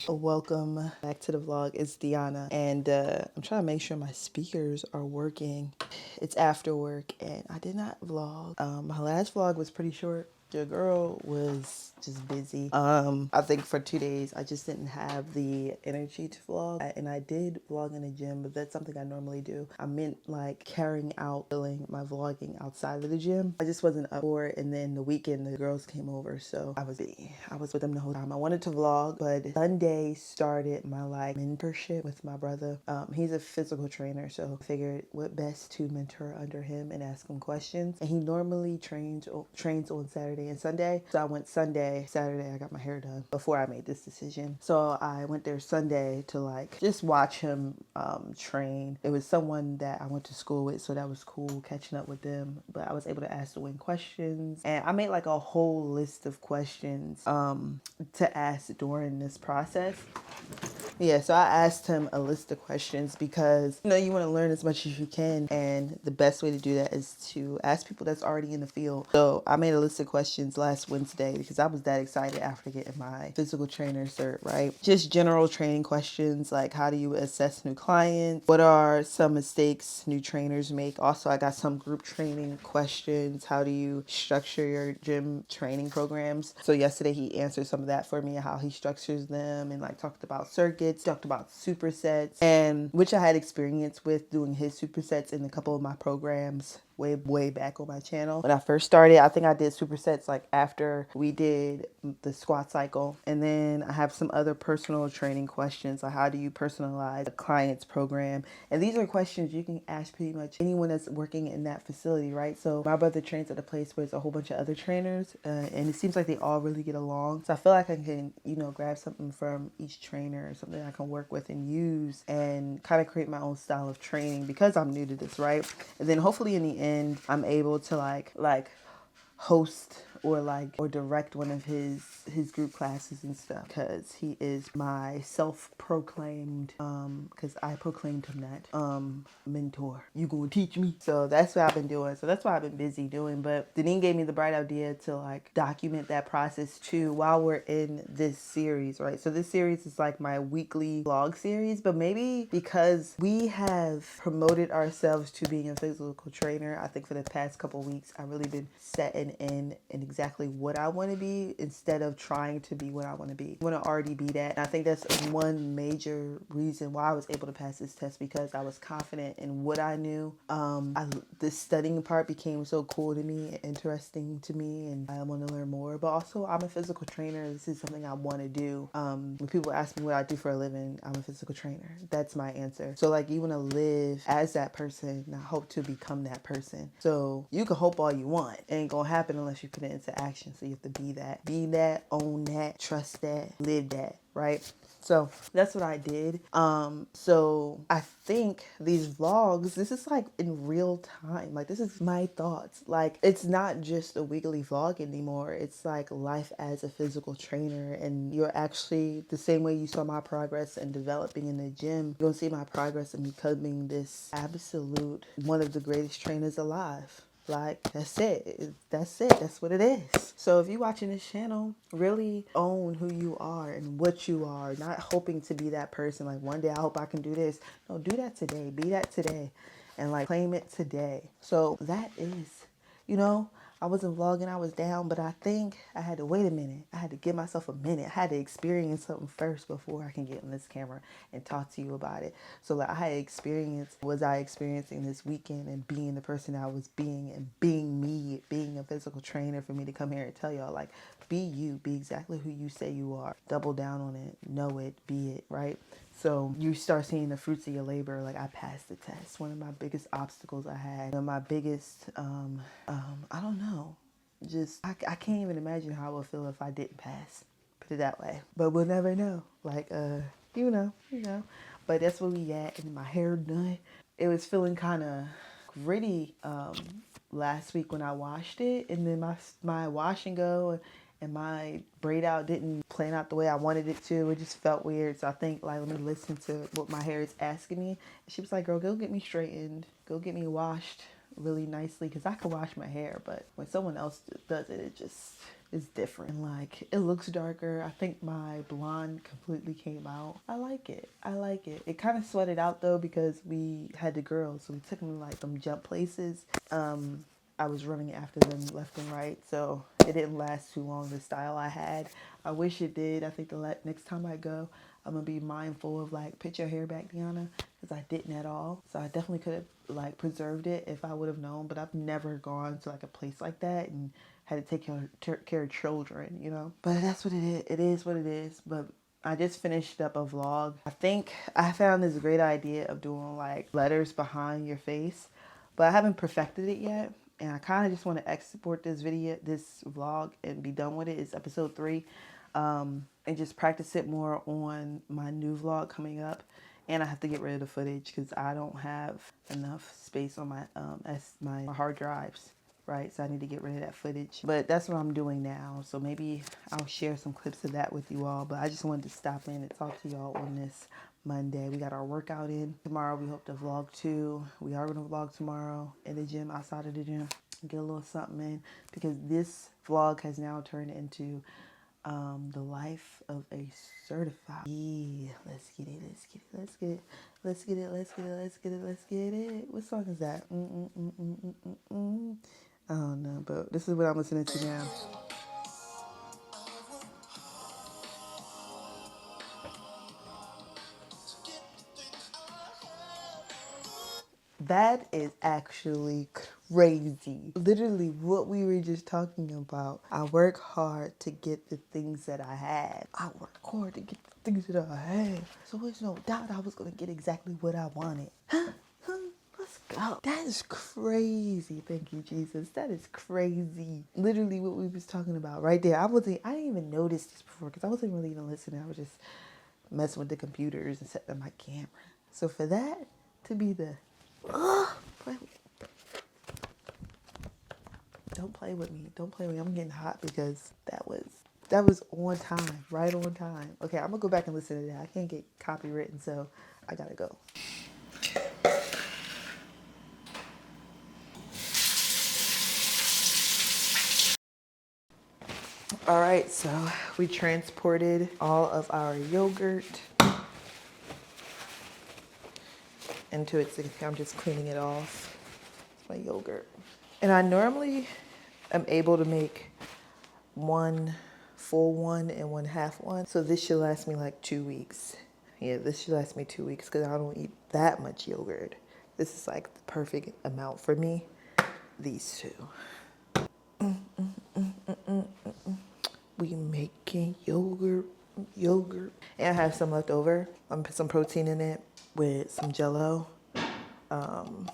Welcome back to the vlog. It's Deanna, and I'm trying to make sure my speakers are working. It's after work, and I did not vlog. My last vlog was pretty short. Your girl was just busy. I think for 2 days I just didn't have the energy to vlog, and I did vlog in the gym, but that's something I normally do. I meant like carrying out filling my vlogging outside of the gym. I just wasn't up for it, and then the weekend the girls came over, so I was busy. I was with them the whole time. I wanted to vlog, but Sunday started my like mentorship with my brother. He's a physical trainer, so I figured what best to mentor under him and ask him questions. And he normally trains on Saturday and Sunday. So I went Sunday. Saturday I got my hair done before I made this decision. So I went there Sunday to like just watch him train. It was someone that I went to school with, so that was cool catching up with them. But I was able to ask the Win questions, and I made like a whole list of questions to ask during this process. Yeah, so I asked him a list of questions because, you know, you want to learn as much as you can. And the best way to do that is to ask people that's already in the field. So I made a list of questions last Wednesday because I was that excited after getting my physical trainer cert, right? Just general training questions like how do you assess new clients? What are some mistakes new trainers make? Also, I got some group training questions. How do you structure your gym training programs? So yesterday he answered some of that for me, how he structures them, and like talked about circuits, talked about supersets, and which I had experience with doing his supersets in a couple of my programs way back on my channel. When I first started, I think I did supersets like after we did the squat cycle. And then I have some other personal training questions, like how do you personalize a client's program? And these are questions you can ask pretty much anyone that's working in that facility, right? So my brother trains at a place where there's a whole bunch of other trainers, and it seems like they all really get along. So I feel like I can, you know, grab something from each trainer, something I can work with and use, and kind of create my own style of training because I'm new to this, right? And then hopefully in the end, I'm able to like host or direct one of his group classes and stuff, because he is my self-proclaimed because I proclaimed him that mentor. You gonna teach me? So that's what I've been doing. So that's what I've been busy doing. But Deneen gave me the bright idea to like document that process too while we're in this series, right? So this series is like my weekly vlog series, but maybe because we have promoted ourselves to being a physical trainer, I think for the past couple weeks I've really been setting in exactly what I want to be instead of trying to be what I want to be. I want to already be that. And I think that's one major reason why I was able to pass this test, because I was confident in what I knew. The studying part became so cool to me and interesting to me, and I want to learn more. But also, I'm a physical trainer. This is something I want to do. When people ask me what I do for a living, I'm a physical trainer. That's my answer. So like, you want to live as that person, not hope to become that person. So you can hope all you want. It ain't gonna happen unless you put it into action. So you have to be that, own that, trust that, live that, right? So that's what I did. So I think these vlogs, this is like in real time. Like, this is my thoughts. Like, it's not just a weekly vlog anymore. It's like life as a physical trainer. And you're actually, the same way you saw my progress in developing in the gym, you're gonna see my progress in becoming this absolute, one of the greatest trainers alive. Like, that's it. That's it. That's what it is. So if you're watching this channel, really own who you are and what you are. Not hoping to be that person. Like, one day I hope I can do this. No, do that today. Be that today. And like, claim it today. So that is, you know, I wasn't vlogging, I was down, but I think I had to wait a minute. I had to give myself a minute. I had to experience something first before I can get on this camera and talk to you about it. So like, I had experience, was I experiencing this weekend and being the person I was being, and being me, being a physical trainer, for me to come here and tell y'all, like, be you, be exactly who you say you are. Double down on it, know it, be it, right? So you start seeing the fruits of your labor. Like, I passed the test. One of my biggest obstacles I had, one of my biggest, I don't know, just, I can't even imagine how I would feel if I didn't pass. Put it that way. But we'll never know. Like, you know. But that's where we at. And my hair done. It was feeling kind of gritty last week when I washed it, and then my wash and go and my braid out didn't plan out the way I wanted it to. It just felt weird. So I think, like, let me listen to what my hair is asking me. And she was like, girl, go get me straightened. Go get me washed. really nicely because I can wash my hair, but when someone else does it, it just is different. And like, it looks darker. I think my blonde completely came out. I like it. I like it. It kind of sweated out though because we had the girls, so we took them like some jump places. I was running after them left and right, so it didn't last too long, the style I had. I wish it did. I think the next time I go, I'm gonna be mindful of like, put your hair back, Deanna, because I didn't at all. So I definitely could have like preserved it if I would have known, but I've never gone to like a place like that and had to take care of children, you know. But that's what it is. It is what it is. But I just finished up a vlog. I think I found this great idea of doing like letters behind your face, but I haven't perfected it yet. And I kind of just want to export this vlog and be done with it. It's episode 3. And just practice it more on my new vlog coming up. And I have to get rid of the footage because I don't have enough space on my hard drives, right? So I need to get rid of that footage. But that's what I'm doing now. So maybe I'll share some clips of that with you all. But I just wanted to stop in and talk to y'all on this Monday. We got our workout in. Tomorrow we hope to vlog too. We are going to vlog tomorrow in the gym, outside of the gym. Get a little something in because this vlog has now turned into the life of a certified. Yeah, let's get it, let's get it, let's get it, let's get it, let's get it, let's get it, let's get it. What song is that? I don't know, but this is what I'm listening to now. That is actually crazy. Literally what we were just talking about. I work hard to get the things that I have. I work hard to get the things that I have. So there's no doubt I was going to get exactly what I wanted. Let's go. That is crazy. Thank you, Jesus. That is crazy. Literally what we was talking about right there. I didn't even notice this before because I wasn't really even listening. I was just messing with the computers and setting up my camera. So for that to be the don't play with me. Don't play with me. I'm getting hot because that was on time, right on time. Okay, I'm gonna go back and listen to that. I can't get copywritten, so I gotta go. All right, so we transported all of our yogurt into it. I'm just cleaning it off. It's my yogurt. And I normally am able to make one full one and one half one. So this should last me like 2 weeks. Yeah, this should last me 2 weeks because I don't eat that much yogurt. This is like the perfect amount for me. These two. We making yogurt. And I have some left over. I'm gonna put some protein in it with some Jello, some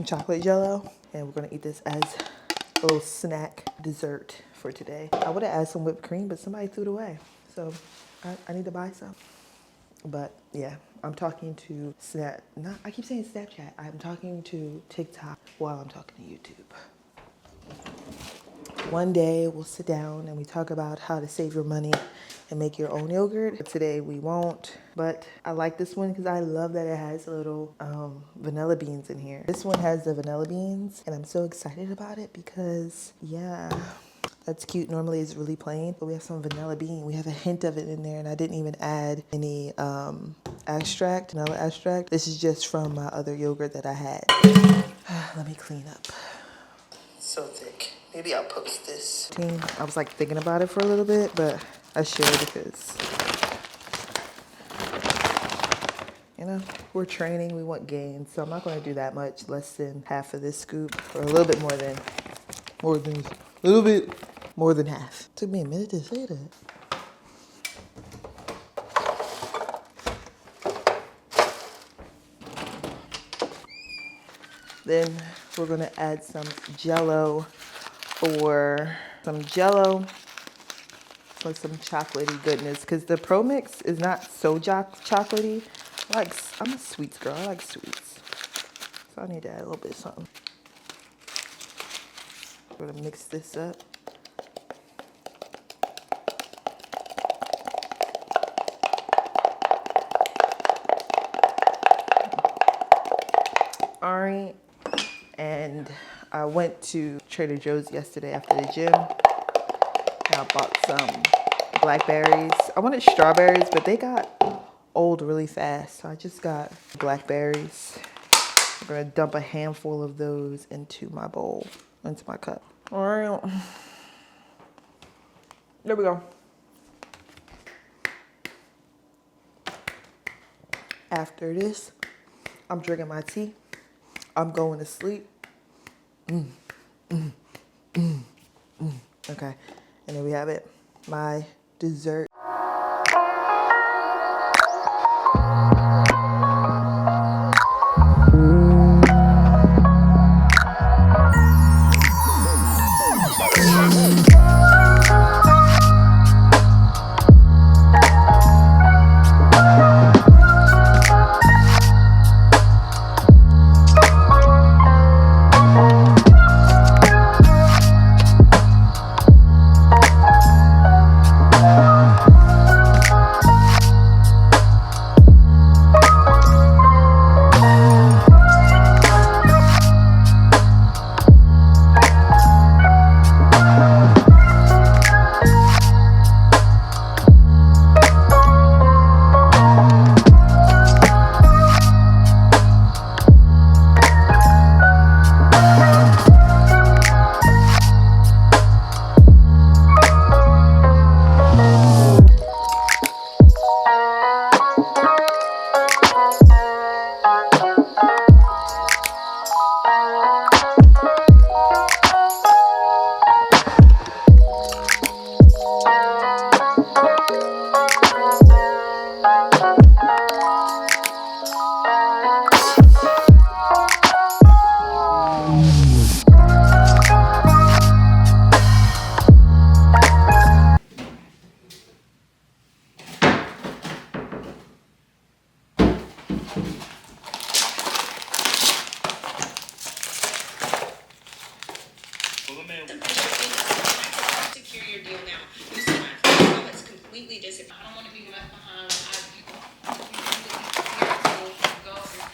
chocolate Jello, and we're gonna eat this as a little snack dessert for today. I would have added some whipped cream, but somebody threw it away, so I need to buy some. But yeah, I'm talking to I keep saying Snapchat. I'm talking to TikTok while I'm talking to YouTube. One day we'll sit down and we talk about how to save your money and make your own yogurt. Today we won't, but I like this one because I love that it has a little vanilla beans in here. This one has the vanilla beans and I'm so excited about it because yeah, that's cute. Normally it's really plain, but we have some vanilla bean. We have a hint of it in there and I didn't even add any vanilla extract. This is just from my other yogurt that I had. Let me clean up. So thick. Maybe I'll post this. I was like thinking about it for a little bit, but I should because, you know, we're training, we want gains. So I'm not going to do that much, less than half of this scoop, or a little bit more than half. Took me a minute to say that. Then we're going to add some Jello for some chocolatey goodness because the Pro Mix is not so chocolatey. I'm a sweets girl. I like sweets. So I need to add a little bit of something. We're going to mix this up. All right. And I went to Trader Joe's yesterday after the gym. And I bought some blackberries. I wanted strawberries, but they got old really fast. So I just got blackberries. I'm gonna dump a handful of those into my bowl, into my cup. All right, there we go. After this, I'm drinking my tea. I'm going to sleep. Okay, and there we have it, my dessert.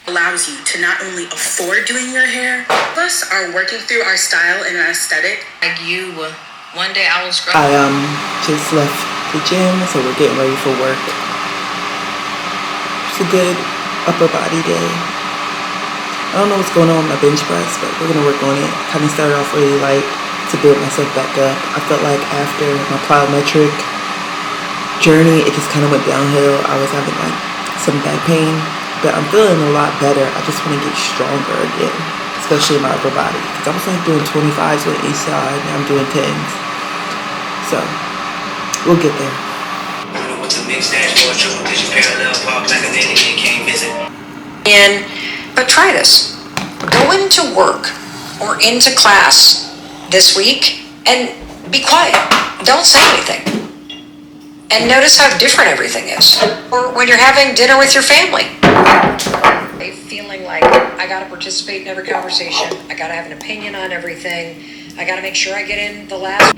Allows you to not only afford doing your hair, plus are working through our style and our aesthetic. Like you, one day I will scrub. I just left the gym, so we're getting ready for work. It's a good upper body day. I don't know what's going on with my bench press, but we're gonna work on it. Kind of started off really light to build myself back up. I felt like after my plyometric journey, it just kind of went downhill. I was having like some back pain, but I'm feeling a lot better. I just want to get stronger again, especially in my upper body. Because I was like doing 25s with each side, now I'm doing 10s. So, we'll get there. But try this. Go into work or into class this week and be quiet. Don't say anything. And notice how different everything is. Or when you're having dinner with your family. Feeling like I gotta participate in every conversation. I gotta have an opinion on everything. I gotta make sure I get in the last.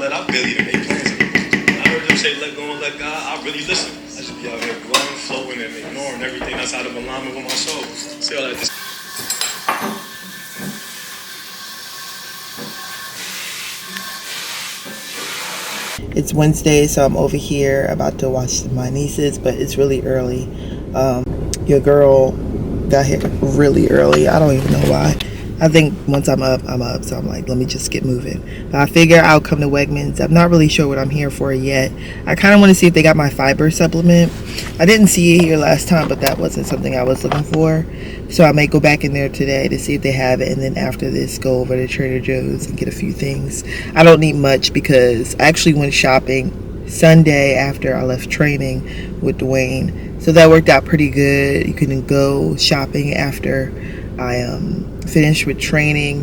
I barely even make plans anymore. I heard them say let go and let God. I really listen. I just be out here blowing, flowing, and ignoring everything that's out of alignment with my soul. See all that. It's Wednesday, so I'm over here about to watch my nieces, but it's really early. Your girl got here really early. I don't even know why. I think once I'm up, so I'm like, let me just get moving. But I figure I'll come to Wegmans. I'm not really sure what I'm here for yet. I kind of want to see if they got my fiber supplement. I didn't see it here last time, but that wasn't something I was looking for. So I may go back in there today to see if they have it, and then after this, go over to Trader Joe's and get a few things. I don't need much because I actually went shopping Sunday after I left training with Dwayne. So that worked out pretty good. You can go shopping after I finished with training,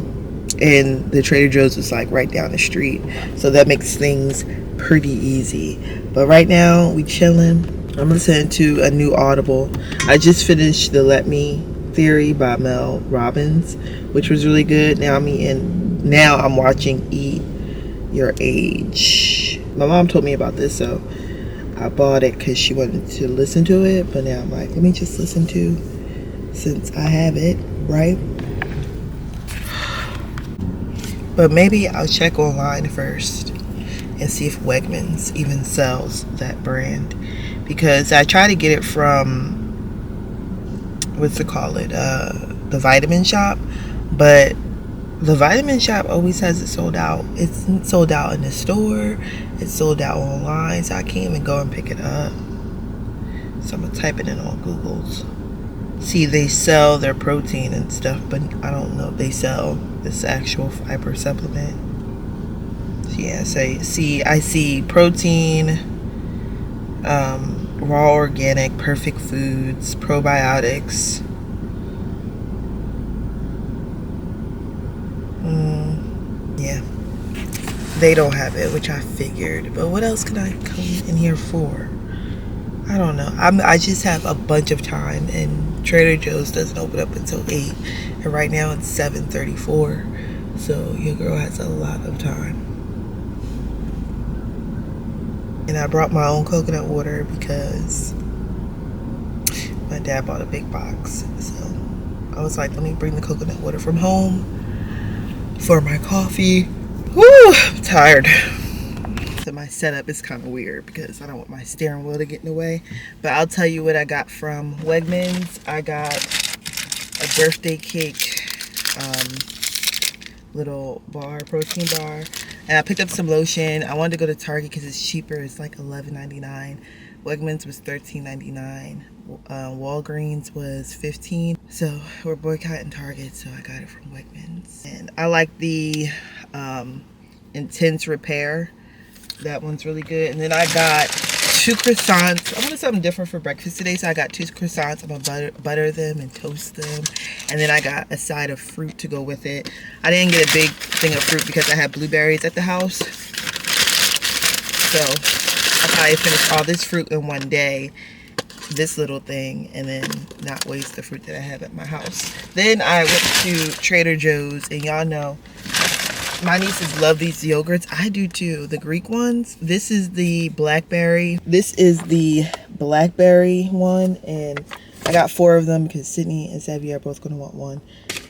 and the Trader Joe's was like right down the street, so that makes things pretty easy. But right now we chilling. I'm listening to a new Audible. I just finished the Let Me Theory by Mel Robbins, which was really good. Now I'm watching Eat Your Age. My mom told me about this, so I bought it because she wanted to listen to it. But now I'm like, let me just listen to, since I have it, right? But maybe I'll check online first and see if Wegmans even sells that brand, because I try to get it from, what's it call it, the vitamin shop, but the vitamin shop always has it sold out. It's sold out in the store, it's sold out online, so I can't even go and pick it up. So I'm gonna type it in on Google's. See, they sell their protein and stuff, but I don't know if they sell this actual fiber supplement. So yeah, so I see protein, raw organic, perfect foods, probiotics. Yeah, they don't have it, which I figured. But what else can I come in here for? I don't know. I just have a bunch of time, and Trader Joe's doesn't open up until 8, and right now it's 7:34. So your girl has a lot of time. And I brought my own coconut water because my dad bought a big box. So I was like, let me bring the coconut water from home for my coffee. Woo, I'm tired. So my setup is kind of weird because I don't want my steering wheel to get in the way. But I'll tell you what I got from Wegmans. I got a birthday cake, little bar, protein bar. And I picked up some lotion. I wanted to go to Target because it's cheaper. It's like $11.99. Wegmans was $13.99. Walgreens was $15. So we're boycotting Target, so I got it from Wegmans. And I like the Intense Repair. That one's really good. And then I got 2 croissants. I wanted something different for breakfast today, so I got 2 croissants. I'm gonna butter them and toast them. And then I got a side of fruit to go with it. I didn't get a big thing of fruit because I had blueberries at the house. So I probably finished all this fruit in one day, this little thing, and then not waste the fruit that I have at my house. Then I went to Trader Joe's, and y'all know my nieces love these yogurts. I do too. The Greek ones. This is the blackberry. This is the blackberry one, and I got 4 of them because Sydney and Xavier are both going to want one.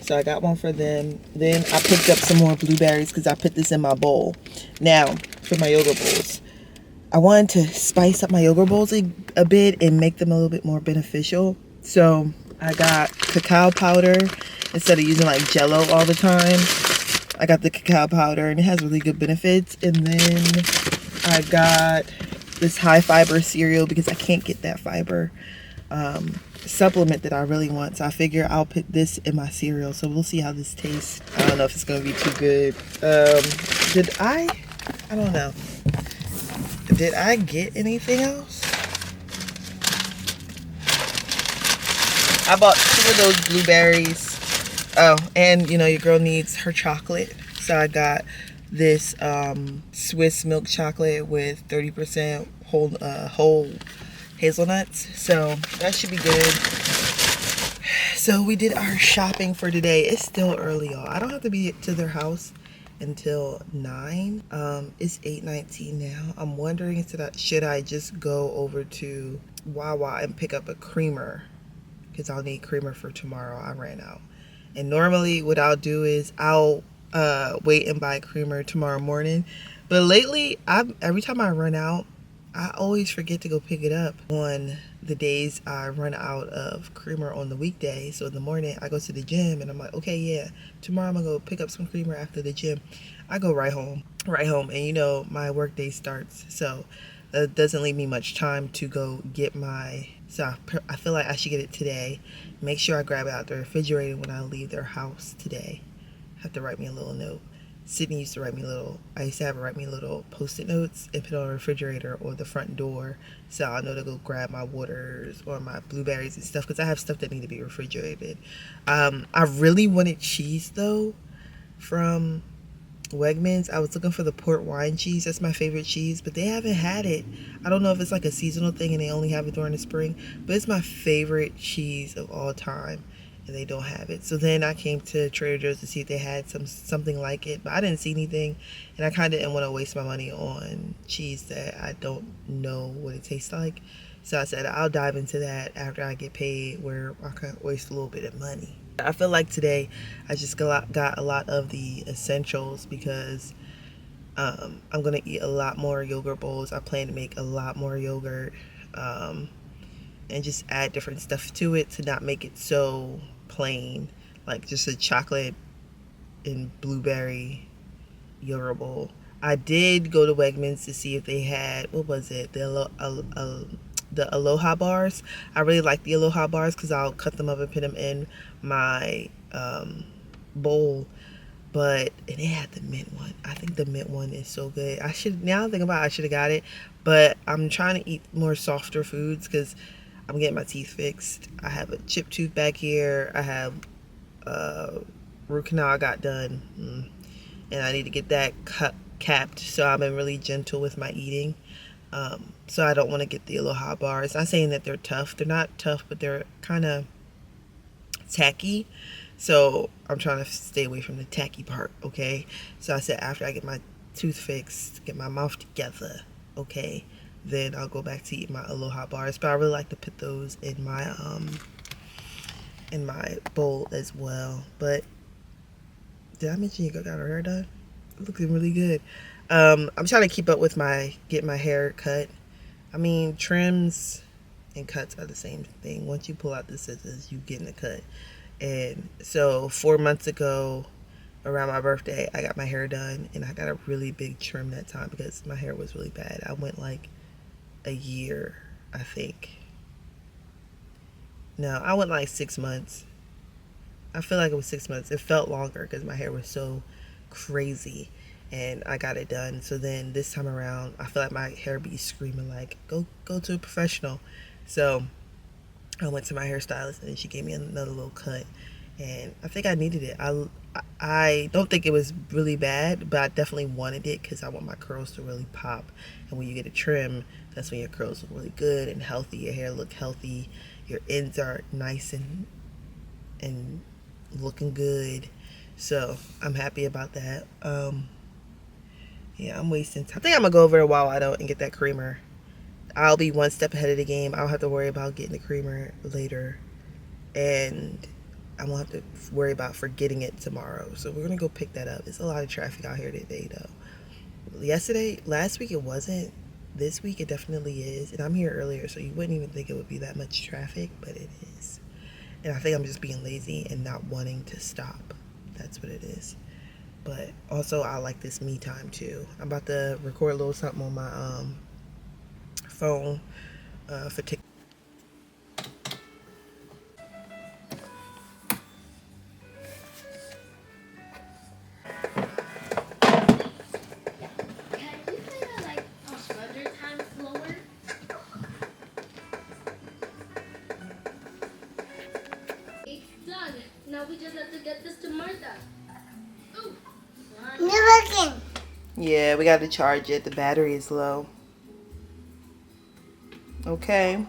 So I got one for them. Then I picked up some more blueberries because I put this in my bowl. Now, for my yogurt bowls, I wanted to spice up my yogurt bowls a bit and make them a little bit more beneficial. So I got cacao powder instead of using like Jello all the time. I got the cacao powder, and it has really good benefits. And then I got this high fiber cereal because I can't get that fiber supplement that I really want. So I figure I'll put this in my cereal. So we'll see how this tastes. I don't know if it's going to be too good. I don't know. Did I get anything else? I bought 2 of those blueberries. Oh, and you know, your girl needs her chocolate. So I got this Swiss milk chocolate with 30% whole hazelnuts. So that should be good. So we did our shopping for today. It's still early, y'all. I don't have to be to their house until 9. It's 8:19 now. I'm wondering, should I just go over to Wawa and pick up a creamer, because I'll need creamer for tomorrow. I ran out. And normally what I'll do is I'll wait and buy creamer tomorrow morning. But lately, every time I run out, I always forget to go pick it up on the days I run out of creamer on the weekday. So in the morning, I go to the gym and I'm like, okay, yeah, tomorrow I'm going to go pick up some creamer after the gym. I go right home. And you know, my work day starts. So that doesn't leave me much time to go get so I feel like I should get it today. Make sure I grab it out the refrigerator when I leave their house today. Have to write me a little note. Sydney used to I used to have her write me little post-it notes and put it on the refrigerator or the front door, so I know to go grab my waters or my blueberries and stuff, because I have stuff that need to be refrigerated. I really wanted cheese though from Wegmans. I was looking for the port wine cheese. That's my favorite cheese, but they haven't had it. I don't know if it's like a seasonal thing and they only have it during the spring, but it's my favorite cheese of all time. and they don't have it. So then I came to Trader Joe's to see if they had something like it, but I didn't see anything, and I kind of didn't want to waste my money on cheese that I don't know what it tastes like. So I said I'll dive into that after I get paid, where I can waste a little bit of money. I feel like today I just got a lot of the essentials because I'm gonna eat a lot more yogurt bowls. I plan to make a lot more yogurt, and just add different stuff to it to not make it so plain, like just a chocolate and blueberry yogurt bowl. I did go to Wegmans to see if they had, what was it, the Aloha bars. I really like the Aloha bars because I'll cut them up and put them in my bowl. But and they had the mint one. I think the mint one is so good. Now I think about it, I should have got it. But I'm trying to eat more softer foods because I'm getting my teeth fixed. I have a chipped tooth back here. I have root canal I got done, and I need to get that capped. So I've been really gentle with my eating. So I don't want to get the Aloha bars. Not saying that they're tough. They're not tough, but they're kind of tacky. So I'm trying to stay away from the tacky part, okay? So I said after I get my tooth fixed, get my mouth together, okay, then I'll go back to eat my Aloha bars. But I really like to put those in my bowl as well. But did I mention you got her hair done? Looking really good. I'm trying to keep up with get my hair cut. I mean, trims and cuts are the same thing. Once you pull out the scissors, you get in a cut. And so 4 months ago, around my birthday, I got my hair done, and I got a really big trim that time because my hair was really bad. I went like a year, I think. No, I went like 6 months. I feel like it was 6 months. It felt longer because my hair was so crazy, and I got it done. So then this time around, I feel like my hair be screaming like, go to a professional. So I went to my hairstylist, and she gave me another little cut, and I think I needed it. I don't think it was really bad, but I definitely wanted it because I want my curls to really pop. And when you get a trim, that's when your curls look really good and healthy. Your hair look healthy. Your ends are nice and looking good. So I'm happy about that. Yeah, I'm wasting time. I think I'm gonna go over to Wawa and get that creamer. I'll be one step ahead of the game. I don't have to worry about getting the creamer later, and I won't have to worry about forgetting it tomorrow. So we're gonna go pick that up. There's a lot of traffic out here today though. Last week it wasn't. This week it definitely is, and I'm here earlier, so you wouldn't even think it would be that much traffic, but it is. And I think I'm just being lazy and not wanting to stop. That's what it is. But also I like this me time too. I'm about to record a little something on my phone for TikTok. Now we just have to get this to Martha. Ooh. You're looking. Yeah, we got to charge it. The battery is low. Okay.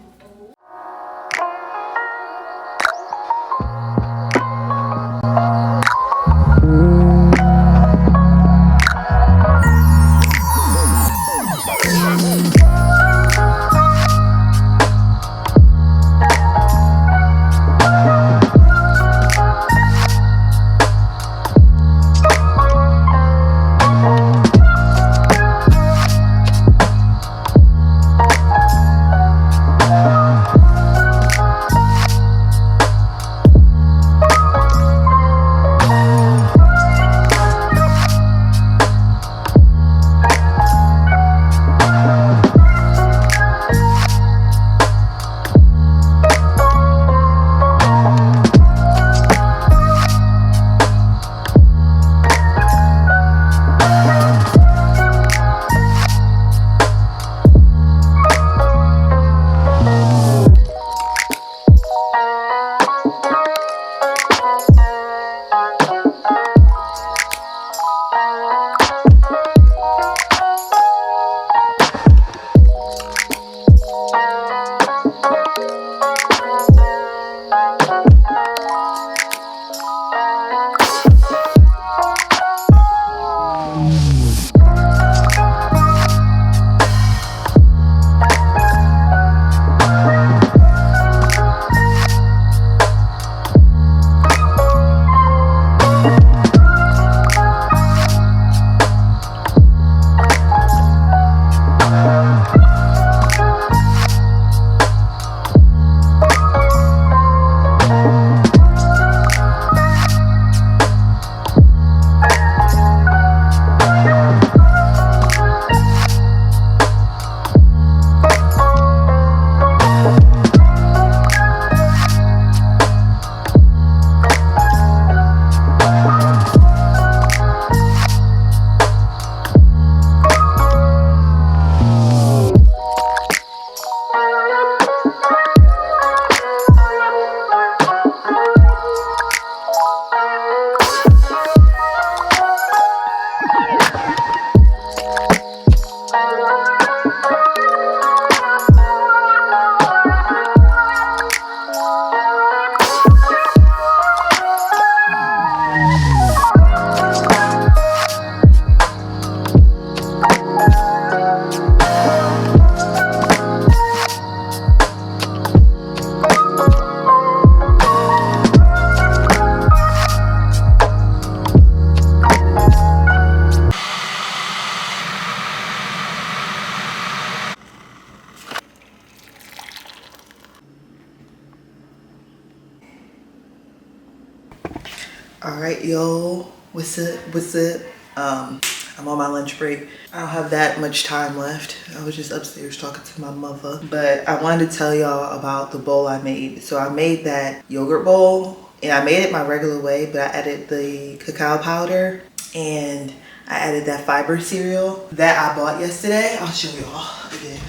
All right, yo, what's up? I'm on my lunch break. I don't have that much time left. I was just upstairs talking to my mother. But I wanted to tell y'all about the bowl I made. So I made that yogurt bowl, and I made it my regular way, but I added the cacao powder and I added that fiber cereal that I bought yesterday. I'll show y'all again.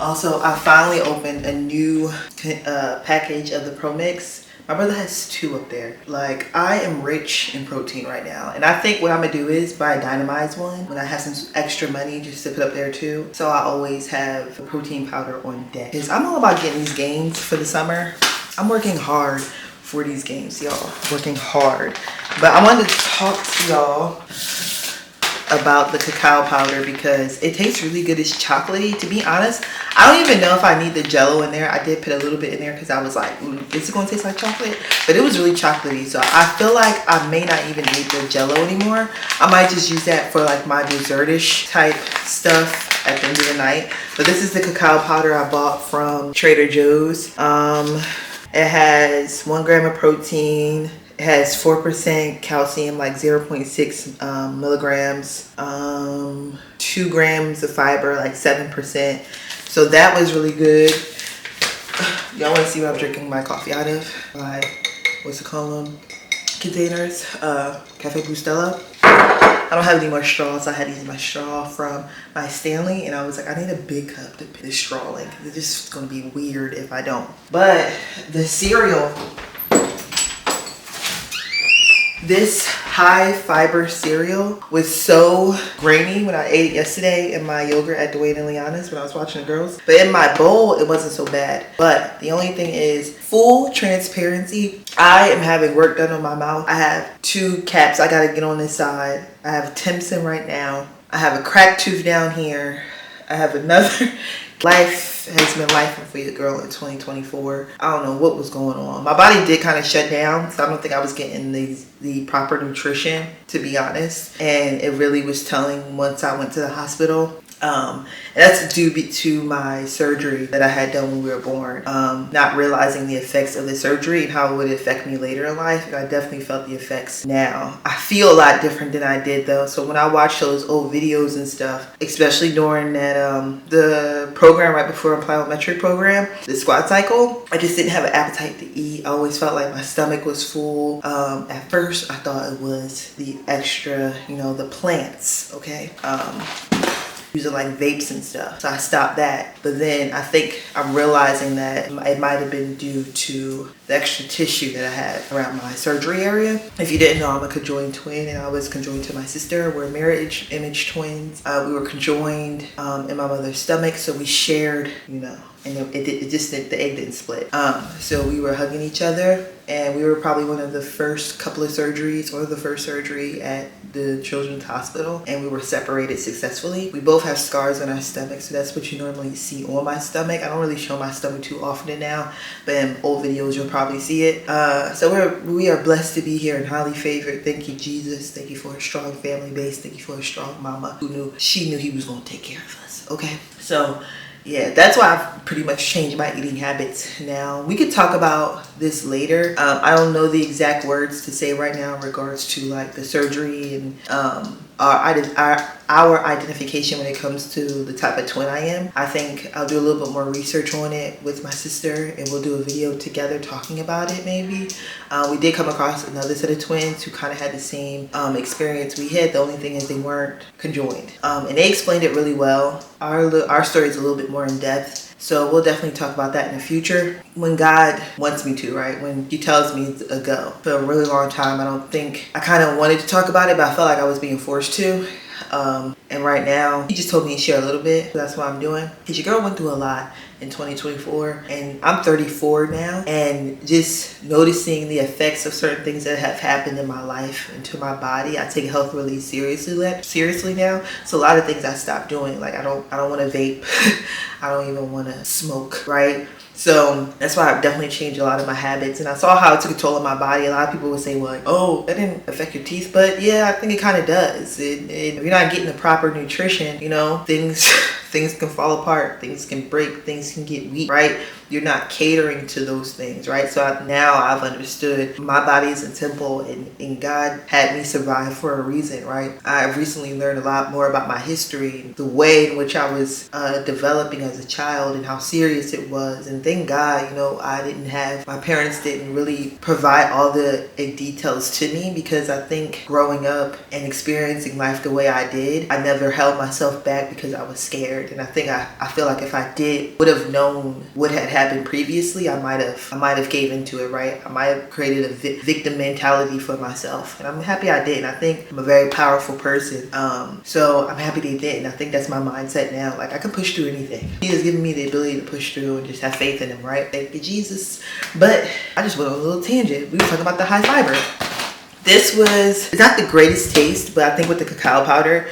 Also, I finally opened a new package of the Pro Mix. My brother has 2 up there. Like, I am rich in protein right now. And I think what I'm gonna do is buy a Dynamized one when I have some extra money just to put up there too. So I always have protein powder on deck. Because I'm all about getting these gains for the summer. I'm working hard for these games, y'all. Working hard. But I wanted to talk to y'all about the cacao powder because it tastes really good. It's chocolatey. To be honest, I don't even know if I need the jello in there. I did put a little bit in there because I was like, is it going to taste like chocolate? But it was really chocolatey. So I feel like I may not even need the jello anymore. I might just use that for like my dessertish type stuff at the end of the night. But this is the cacao powder I bought from Trader Joe's. It has 1 gram of protein. It has 4% calcium, like 0.6 milligrams, 2 grams of fiber, like 7%. So that was really good. Y'all want to see what I'm drinking my coffee out of? My, what's it called? Containers, Cafe Bustelo. I don't have any more straws, so I had to use my straw from my Stanley, and I was like, I need a big cup to put this straw in. It's just gonna be weird if I don't. But the cereal, this high fiber cereal was so grainy when I ate it yesterday in my yogurt at Dwayne and Liana's when I was watching the girls. But in my bowl, it wasn't so bad. But the only thing is, full transparency, I am having work done on my mouth. I have 2 caps I gotta get on this side. I have Timson right now. I have a cracked tooth down here. I have another. Life has been life for your girl in 2024. I don't know what was going on. My body did kind of shut down, so I don't think I was getting the proper nutrition, to be honest. And it really was telling once I went to the hospital. And that's due to my surgery that I had done when we were born. Not realizing the effects of the surgery and how it would affect me later in life. I definitely felt the effects now. I feel a lot different than I did though. So when I watch those old videos and stuff, especially during that the program right before a plyometric program, the squat cycle, I just didn't have an appetite to eat. I always felt like my stomach was full. At first I thought it was the extra, the plants, okay? Using like vapes and stuff. So I stopped that. But then I think I'm realizing that it might have been due to the extra tissue that I had around my surgery area. If you didn't know, I'm a conjoined twin and I was conjoined to my sister. We're mirror image twins. We were conjoined in my mother's stomach. So we shared, and it just the egg didn't split. So we were hugging each other, and we were probably one of the first couple of surgeries, or the first surgery at the Children's Hospital, and we were separated successfully. We both have scars on our stomach, so that's what you normally see on my stomach. I don't really show my stomach too often now, but in old videos you'll probably see it. So we are blessed to be here and highly favored. Thank you, Jesus. Thank you for a strong family base. Thank you for a strong mama who knew he was going to take care of us. Okay, so yeah, that's why I've pretty much changed my eating habits now. We could talk about this later. I don't know the exact words to say right now in regards to like the surgery and our identification when it comes to the type of twin I am. I think I'll do a little bit more research on it with my sister, and we'll do a video together talking about it maybe. We did come across another set of twins who kind of had the same experience we had. The only thing is they weren't conjoined. And they explained it really well. Our story is a little bit more in depth. So we'll definitely talk about that in the future when God wants me to, right? When he tells me to go. For a really long time, I kind of wanted to talk about it, but I felt like I was being forced to. And right now, he just told me to share a little bit. So that's what I'm doing. Because your girl went through a lot in 2024, and I'm 34 now, and just noticing the effects of certain things that have happened in my life and to my body. I take health really seriously now. So a lot of things I stopped doing. Like I don't want to vape. I don't even want to smoke, right? So that's why I've definitely changed a lot of my habits, and I saw how it took a toll on my body. A lot of people would say, well, oh, that didn't affect your teeth, but yeah, I think it kind of does. If you're not getting the proper nutrition, things things can fall apart, things can break, things can get weak, right? You're not catering to those things, right? So now I've understood my body is a temple, and God had me survive for a reason, right? I've recently learned a lot more about my history, the way in which I was developing as a child and how serious it was. And thank God, my parents didn't really provide all the details to me, because I think growing up and experiencing life the way I did, I never held myself back because I was scared. And I feel like if I would have known what had happened previously, I might have gave into it, right? I might have created a victim mentality for myself, and I'm happy I didn't. I think I'm a very powerful person, so I'm happy they didn't. I think that's my mindset now. Like, I can push through anything. He has given me the ability to push through and just have faith in him, right? Thank you, Jesus. But I just went on a little tangent. We were talking about the high fiber. It's not the greatest taste, but I think with the cacao powder,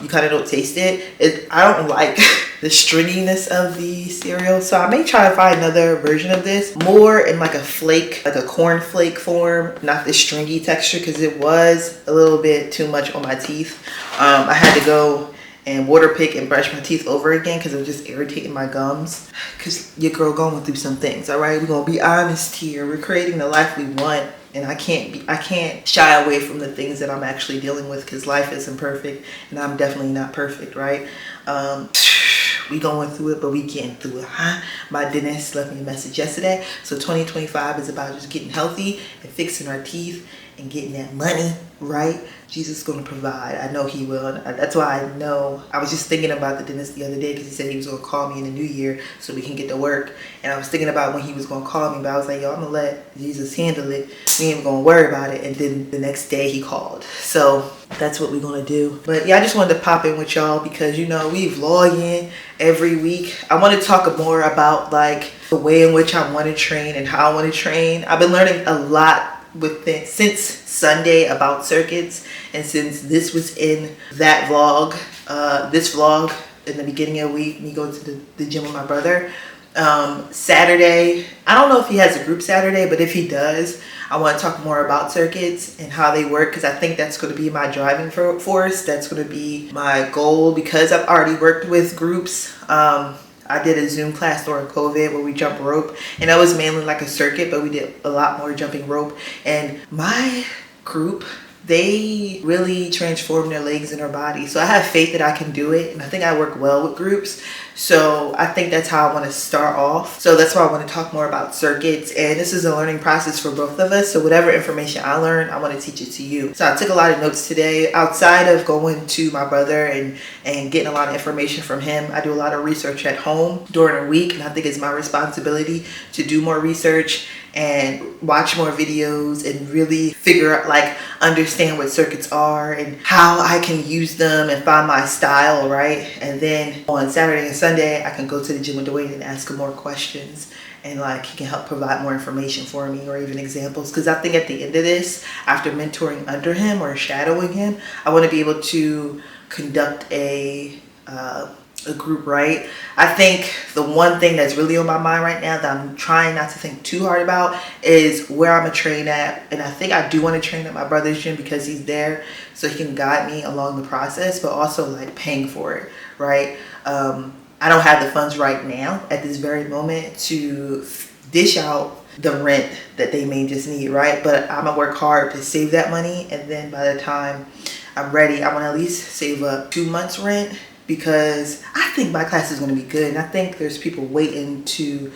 you kind of don't taste it. I don't like the stringiness of the cereal, so I may try to find another version of this, more in like a flake, like a corn flake form, not the stringy texture, because it was a little bit too much on my teeth. I had to go and water pick and brush my teeth over again because it was just irritating my gums. Because your girl going through some things, all right? We're gonna be honest here. We're creating the life we want, and I can't shy away from the things that I'm actually dealing with, because life isn't perfect, and I'm definitely not perfect, right? We going through it, but we getting through it, huh? My dentist left me a message yesterday. So 2025 is about just getting healthy and fixing our teeth and getting that money, right? Jesus is going to provide. I know he will. And that's why I know. I was just thinking about the dentist the other day, because he said he was going to call me in the new year so we can get to work. And I was thinking about when he was going to call me, but I was like, yo, I'm going to let Jesus handle it. We ain't going to worry about it. And then the next day he called. So that's what we're going to do. But yeah, I just wanted to pop in with y'all because, we vlogging every week. I want to talk more about like the way in which I want to train and how I want to train. I've been learning a lot since Sunday about circuits, and since this was in that vlog, this vlog in the beginning of the week, me going to the gym with my brother. Saturday, I don't know if he has a group Saturday, but if he does, I want to talk more about circuits and how they work, because I think that's going to be my driving force. That's going to be my goal, because I've already worked with groups. I did a Zoom class during COVID where we jump rope, and that was mainly like a circuit, but we did a lot more jumping rope. And my group, they really transform their legs and their body. So I have faith that I can do it, and I think I work well with groups. So I think that's how I want to start off. So that's why I want to talk more about circuits, and this is a learning process for both of us. So whatever information I learn, I want to teach it to you. So I took a lot of notes today. Outside of going to my brother and getting a lot of information from him, I do a lot of research at home during a week, and I think it's my responsibility to do more research and watch more videos and really figure out, like, understand what circuits are and how I can use them and find my style, right? And then on Saturday and Sunday, I can go to the gym with Dwayne and ask him more questions, and like he can help provide more information for me, or even examples. Because I think at the end of this, after mentoring under him or shadowing him, I want to be able to conduct a group, right? I think the one thing that's really on my mind right now that I'm trying not to think too hard about is where I'm gonna train at. And I think I do want to train at my brother's gym because he's there, so he can guide me along the process, but also like paying for it, right? I don't have the funds right now at this very moment to dish out the rent that they may just need, right? But I'm gonna work hard to save that money, and then by the time I'm ready, I want to at least save up 2 months rent, because I think my class is going to be good, and I think there's people waiting to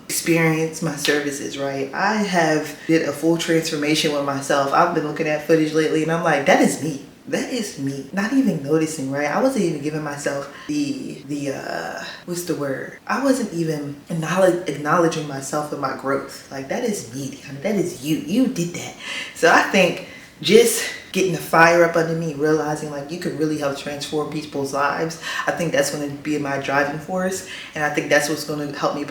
experience my services, right? I have did a full transformation with myself. I've been looking at footage lately, and I'm like, that is me. That is me. Not even noticing, right? I wasn't even giving myself the what's the word? I wasn't even acknowledging myself and my growth. Like, that is me. That is you. You did that. So I think just getting the fire up under me, realizing like you can really help transform people's lives, I think that's going to be my driving force. And I think that's what's going to help me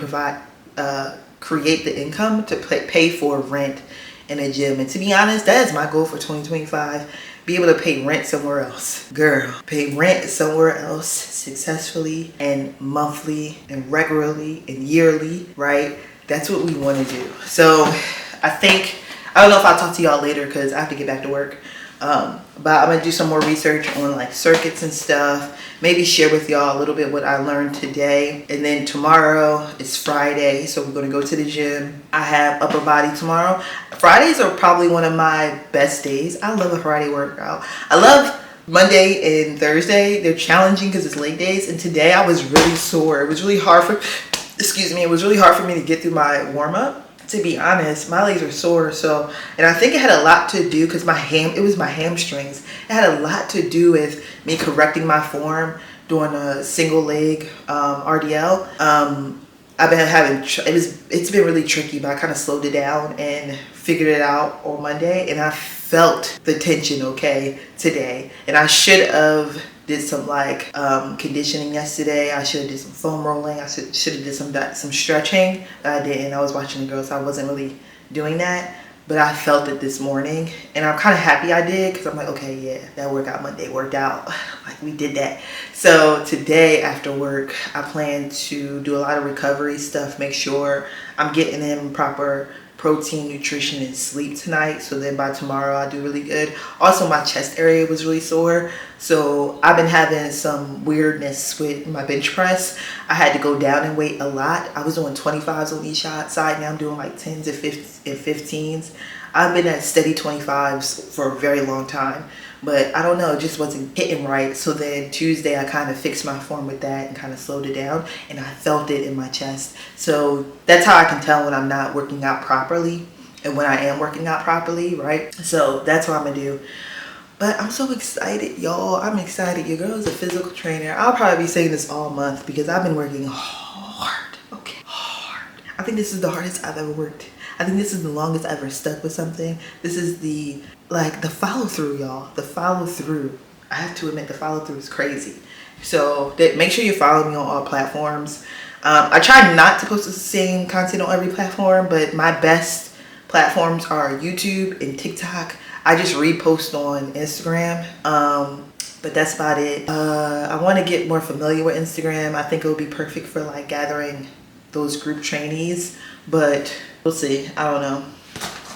create the income to pay for rent in a gym. And to be honest, that is my goal for 2025. Be able to pay rent somewhere else. Girl, pay rent somewhere else successfully and monthly and regularly and yearly, right? That's what we want to do. So I don't know if I'll talk to y'all later because I have to get back to work. But I'm gonna do some more research on like circuits and stuff. Maybe share with y'all a little bit what I learned today. And then tomorrow is Friday, so we're gonna go to the gym. I have upper body tomorrow. Fridays are probably one of my best days. I love a Friday workout. I love Monday and Thursday. They're challenging because it's leg days. And today I was really sore. It was really hard for, it was really hard for me to get through my warm up. To be honest, my legs are sore. So, and I think it had a lot to do because it was my hamstrings. It had a lot to do with me correcting my form doing a single leg RDL. I've been having, it's been really tricky, but I kind of slowed it down and figured it out on Monday, and I felt the tension okay today. And I should have did some like conditioning yesterday. I should have did some foam rolling. I should have did some stretching. I didn't. I was watching the girls, so I wasn't really doing that. But I felt it this morning, and I'm kind of happy I did because I'm like, okay, yeah, that workout Monday worked out. Like we did that. So today after work, I plan to do a lot of recovery stuff. Make sure I'm getting in proper protein, nutrition, and sleep tonight, so then by tomorrow I do really good. Also, my chest area was really sore, so I've been having some weirdness with my bench press. I had to go down in weight a lot. I was doing 25s on each side. Now I'm doing like 10s and 15s. I've been at steady 25s for a very long time, but I don't know, it just wasn't hitting right. So then Tuesday I kind of fixed my form with that and kind of slowed it down, and I felt it in my chest. So that's how I can tell when I'm not working out properly and when I am working out properly, right? So that's what I'm gonna do. But I'm so excited, y'all. I'm excited. Your girl is a physical trainer. I'll probably be saying this all month because I've been working hard, okay? Hard. I think this is the hardest I've ever worked. I think this is the longest I've ever stuck with something. This is the follow through, y'all. The follow through. I have to admit, the follow through is crazy. So make sure you follow me on all platforms. I try not to post the same content on every platform, but my best platforms are YouTube and TikTok. I just repost on Instagram. But that's about it. I want to get more familiar with Instagram. I think it would be perfect for like gathering those group trainees, but we'll see. I don't know.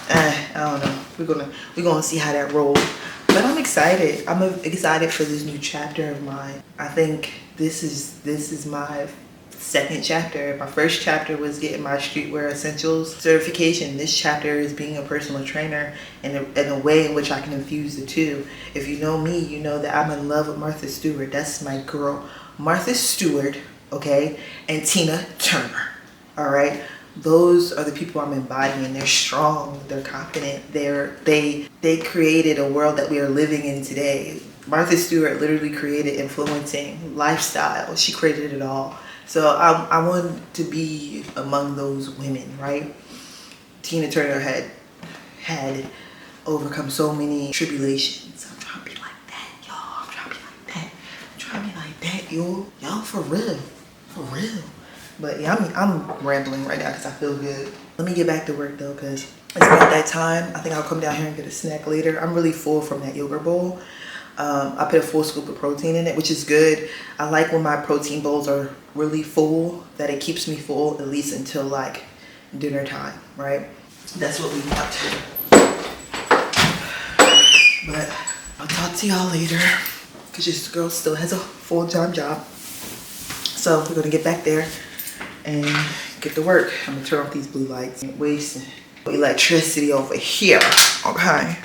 I don't know. We're gonna see how that rolls. But I'm excited. I'm excited for this new chapter of mine. I think this is my second chapter. My first chapter was getting my streetwear essentials certification. This chapter is being a personal trainer and a way in which I can infuse the two. If you know me, you know that I'm in love with Martha Stewart. That's my girl, Martha Stewart, okay, and Tina Turner. All right, those are the people I'm embodying. They're strong, they're confident, they created a world that we are living in today. Martha Stewart literally created influencing, lifestyle. She created it all. So I want to be among those women, right? Tina Turner had overcome so many tribulations. I'm trying to be like that, y'all. I'm trying to be like that. I'm trying to be like that, y'all, for real, for real. But yeah, I'm rambling right now because I feel good. Let me get back to work though, because it's about that time. I think I'll come down here and get a snack later. I'm really full from that yogurt bowl. I put a full scoop of protein in it, which is good. I like when my protein bowls are really full, that it keeps me full at least until like dinner time, right? That's what we want. But I'll talk to y'all later because this girl still has a full-time job. So we're gonna get back there and get to work. I'm gonna turn off these blue lights. Wasting electricity over here, okay?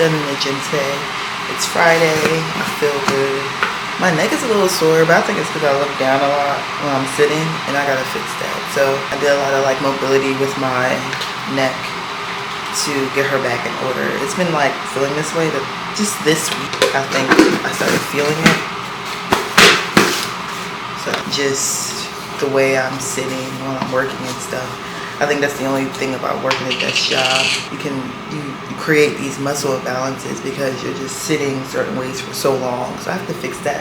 done in the gym today. It's Friday. I feel good. My neck is a little sore, but I think it's because I look down a lot when I'm sitting, and I gotta fix that. So I did a lot of like mobility with my neck to get her back in order. It's been like feeling this way, but just this week I think I started feeling it. So just the way I'm sitting when I'm working and stuff. I think that's the only thing about working a desk job. You create these muscle imbalances because you're just sitting certain ways for so long. So I have to fix that.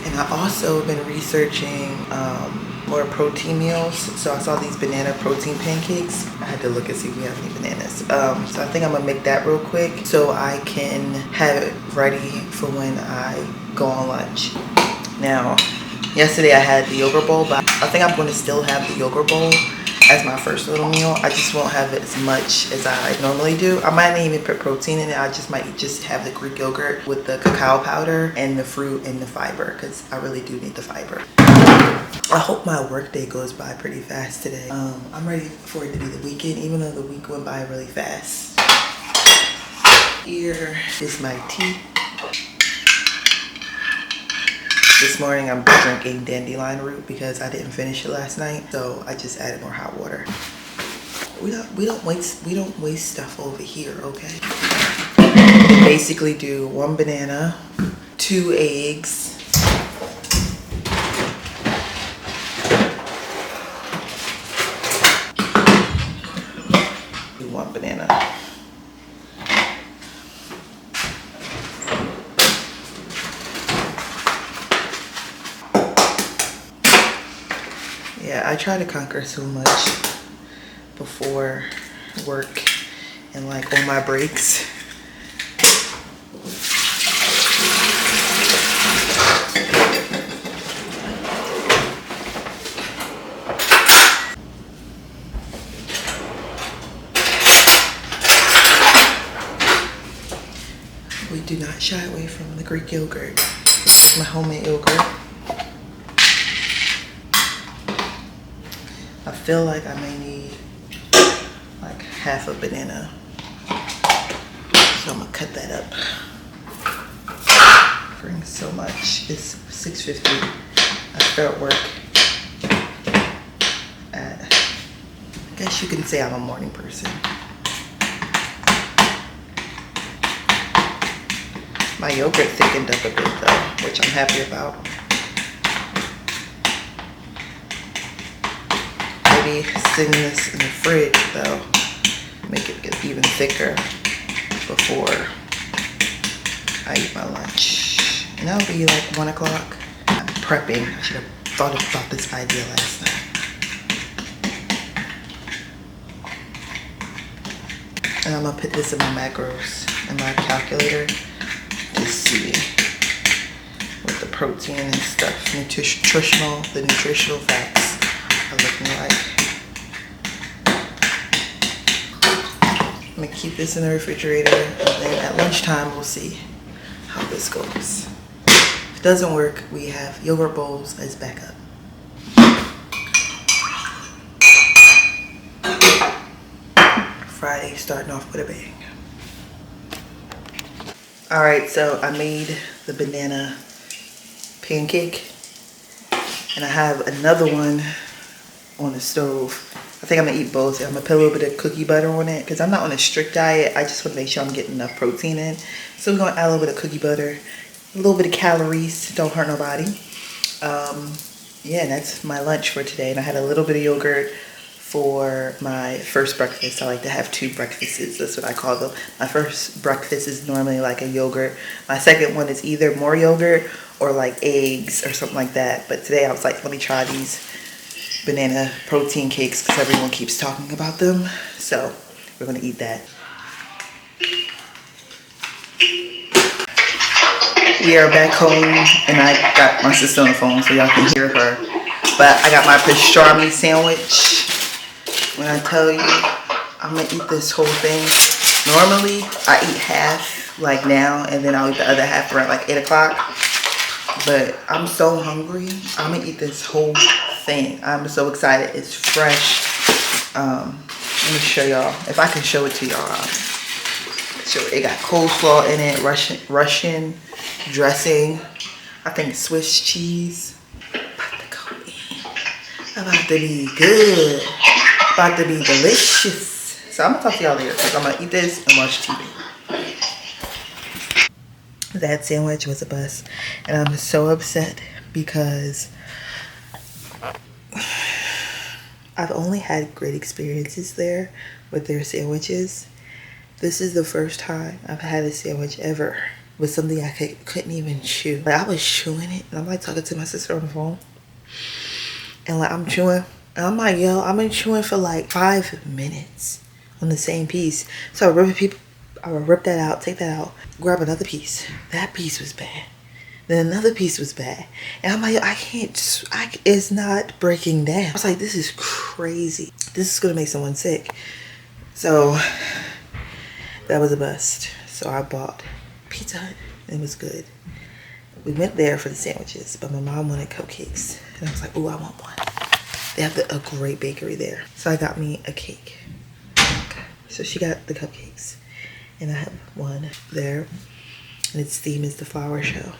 And I also been researching more protein meals. So I saw these banana protein pancakes. I had to look and see if we have any bananas. So I think I'm gonna make that real quick so I can have it ready for when I go on lunch. Now, yesterday I had the yogurt bowl, but I think I'm gonna still have the yogurt bowl as my first little meal. I just won't have it as much as I normally do. I might not even put protein in it. I just might just have the Greek yogurt with the cacao powder and the fruit and the fiber, because I really do need the fiber. I hope my work day goes by pretty fast today. I'm ready for it to be the weekend, even though the week went by really fast. Here is my tea. This morning I'm drinking dandelion root because I didn't finish it last night, so I just added more hot water. We don't waste stuff over here, okay? We basically do 1 banana, 2 eggs, do 1 banana. Yeah, I try to conquer so much before work and like on my breaks. We do not shy away from the Greek yogurt. This is my homemade yogurt. I feel like I may need like half a banana, so I'm gonna cut that up. Bring so much. It's 6:50. I start work at, I guess you can say I'm a morning person. My yogurt thickened up a bit though, which I'm happy about. Maybe sitting this in the fridge though, make it get even thicker before I eat my lunch. And that'll be like 1 o'clock. I'm prepping. I should have thought about this idea last night. And I'm gonna put this in my macros in my calculator to see what the protein and stuff, the nutritional facts are looking like. I'm gonna keep this in the refrigerator, and then at lunchtime we'll see how this goes. If it doesn't work, we have yogurt bowls as backup. Friday starting off with a bang. All right, so I made the banana pancake, and I have another one on the stove. I think I'm gonna eat both. I'm gonna put a little bit of cookie butter on it because I'm not on a strict diet. I just want to make sure I'm getting enough protein in. So we're gonna add a little bit of cookie butter, a little bit of calories, don't hurt nobody. Yeah, and that's my lunch for today. And I had a little bit of yogurt for my first breakfast. I like to have 2 breakfasts. That's what I call them. My first breakfast is normally like a yogurt. My second one is either more yogurt or like eggs or something like that. But today I was like, let me try these banana protein cakes because everyone keeps talking about them. So we're gonna eat that. We are back home, and I got my sister on the phone so y'all can hear her. But I got my pastrami sandwich. When I tell you, I'm gonna eat this whole thing. Normally, I eat half like now, and then I'll eat the other half around like 8 o'clock. But I'm so hungry, I'm gonna eat this whole thing. I'm so excited. It's fresh. Let me show y'all. If I can show it to y'all. So it got coleslaw in it, Russian dressing. I think Swiss cheese. About to go in. About to be good. About to be delicious. So I'm gonna talk to y'all later because I'm gonna eat this and watch TV. That sandwich was a bust, and I'm so upset because I've only had great experiences there with their sandwiches. This is the first time I've had a sandwich ever with something I couldn't even chew. Like, I was chewing it, and I'm like talking to my sister on the phone, and like I'm chewing, and I'm like, yo, I've been chewing for like 5 minutes on the same piece. So I would rip that out, take that out, grab another piece. That piece was bad. Then another piece was bad. And I'm like, yo, it's not breaking down. I was like, this is crazy. This is gonna make someone sick. So that was a bust. So I bought Pizza Hut. It was good. We went there for the sandwiches, but my mom wanted cupcakes. And I was like, ooh, I want one. They have a great bakery there. So I got me a cake. So she got the cupcakes. And I have one there. And its theme is the flower show.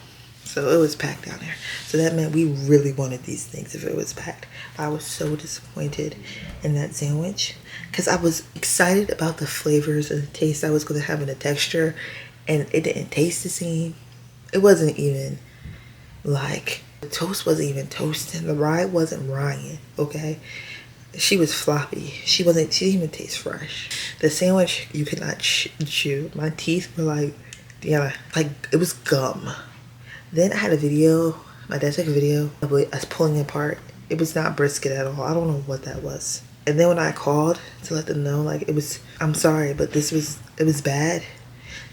So it was packed down there. So that meant we really wanted these things if it was packed. I was so disappointed in that sandwich because I was excited about the flavors and the taste I was going to have and the texture, and it didn't taste the same. It wasn't even like, the toast wasn't even toasting. The rye wasn't rying, okay? She was floppy. She didn't even taste fresh. The sandwich, you could not chew. My teeth were like, yeah, like it was gum. Then I had a video, my dad took a video of us pulling it apart. It was not brisket at all. I don't know what that was. And then when I called to let them know, like, I'm sorry, but it was bad.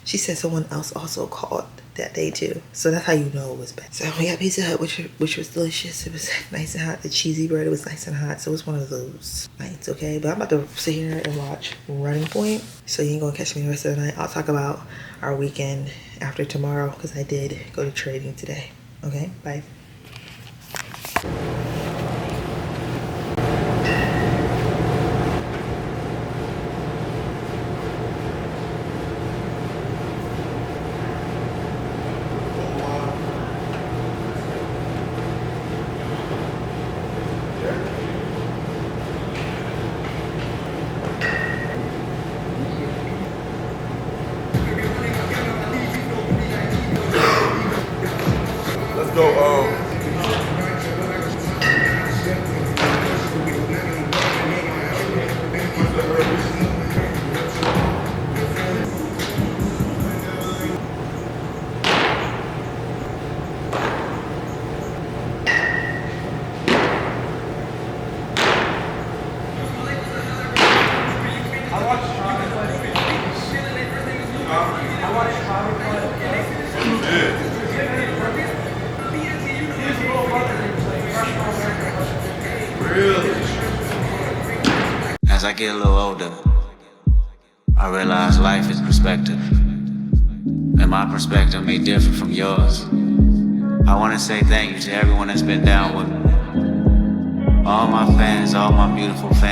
She said someone else also called that day too. So that's how you know it was bad. So we got Pizza Hut, which was delicious. It was nice and hot. The cheesy bread, it was nice and hot. So it was one of those nights, okay? But I'm about to sit here and watch Running Point. So you ain't gonna catch me the rest of the night. I'll talk about our weekend after tomorrow because I did go to trading today. Okay, bye. Let's go. As I get a little older, I realize life is perspective, and my perspective may differ from yours. I want to say thank you to everyone that's been down with me. All my fans, all my beautiful fans.